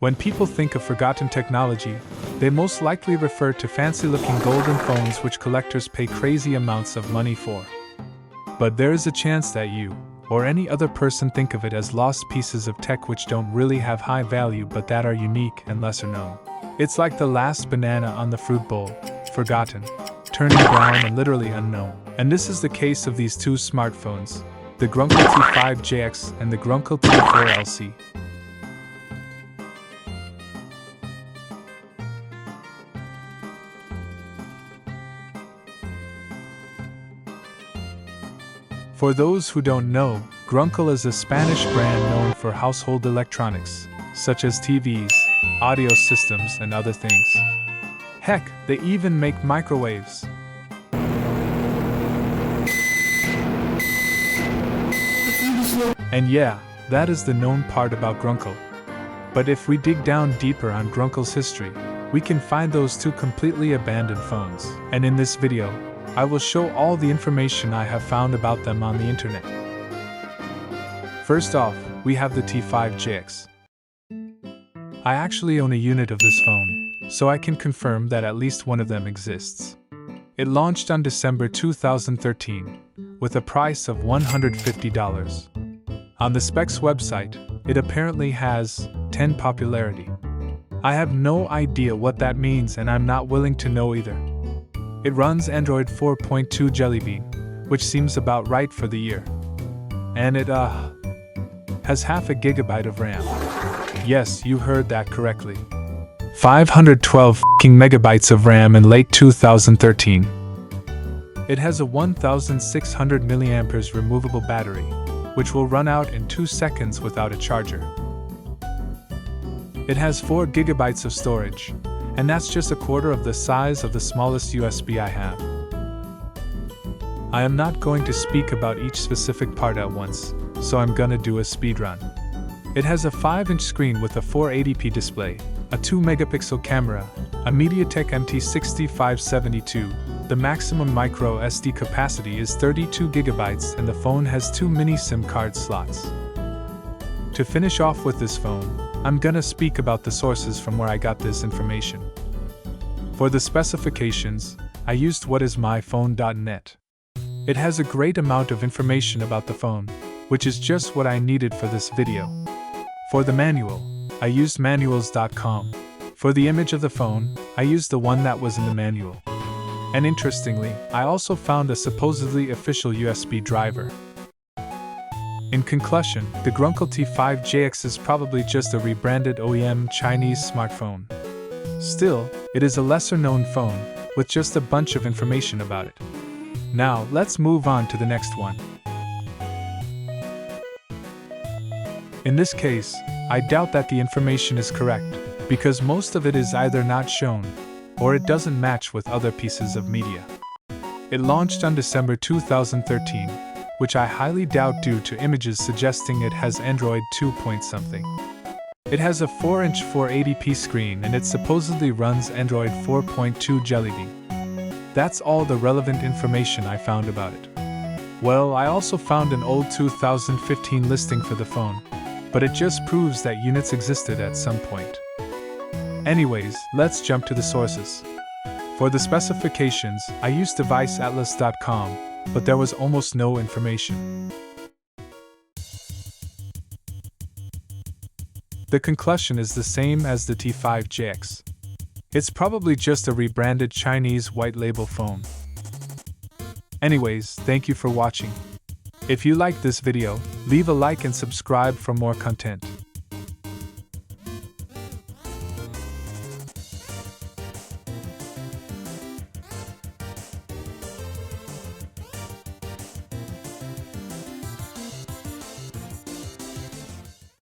When people think of forgotten technology, they most likely refer to fancy-looking golden phones which collectors pay crazy amounts of money for. But there is a chance that you, or any other person, think of it as lost pieces of tech which don't really have high value but that are unique and lesser known. It's like the last banana on the fruit bowl, forgotten, turning brown and literally unknown. And this is the case of these two smartphones, the Grunkel T-5JX and the Grunkel T-4LC. For those who don't know, Grunkel is a Spanish brand known for household electronics, such as TVs, audio systems, and other things. Heck, they even make microwaves. And yeah, that is the known part about Grunkel. But if we dig down deeper on Grunkel's history, we can find those two completely abandoned phones. And in this video, I will show all the information I have found about them on the internet. First off, we have the T-5JX. I actually own a unit of this phone, so I can confirm that at least one of them exists. It launched on December 2013, with a price of $150. On the specs website, it apparently has 10 popularity. I have no idea what that means and I'm not willing to know either. It runs Android 4.2 Jelly Bean, which seems about right for the year. And it, has half a gigabyte of RAM. Yes, you heard that correctly. 512 megabytes of RAM in late 2013. It has a 1600 mAh removable battery, which will run out in 2 seconds without a charger. It has 4 gigabytes of storage, and that's just a quarter of the size of the smallest USB I have. I am not going to speak about each specific part at once, so I'm gonna do a speed run. It has a 5-inch screen with a 480p display, a 2-megapixel camera, a MediaTek MT6572. The maximum micro SD capacity is 32 gigabytes and the phone has 2 mini SIM card slots. To finish off with this phone, I'm gonna speak about the sources from where I got this information. For the specifications, I used whatismyphone.net. It has a great amount of information about the phone, which is just what I needed for this video. For the manual, I used manuals.com. For the image of the phone, I used the one that was in the manual. And interestingly, I also found a supposedly official USB driver. In conclusion, the Grunkel T-5JX is probably just a rebranded OEM Chinese smartphone. Still, it is a lesser-known phone, with just a bunch of information about it. Now, let's move on to the next one. In this case, I doubt that the information is correct, because most of it is either not shown, or it doesn't match with other pieces of media. It launched on December 2013, which I highly doubt due to images suggesting it has Android 2-point-something. It has a 4-inch 480p screen and it supposedly runs Android 4.2 Jelly Bean. That's all the relevant information I found about it. Well, I also found an old 2015 listing for the phone, but it just proves that units existed at some point. Anyways, let's jump to the sources. For the specifications, I used deviceatlas.com, but there was almost no information. The conclusion is the same as the T-5JX. It's probably just a rebranded Chinese white label phone. Anyways, thank you for watching. If you liked this video, leave a like and subscribe for more content.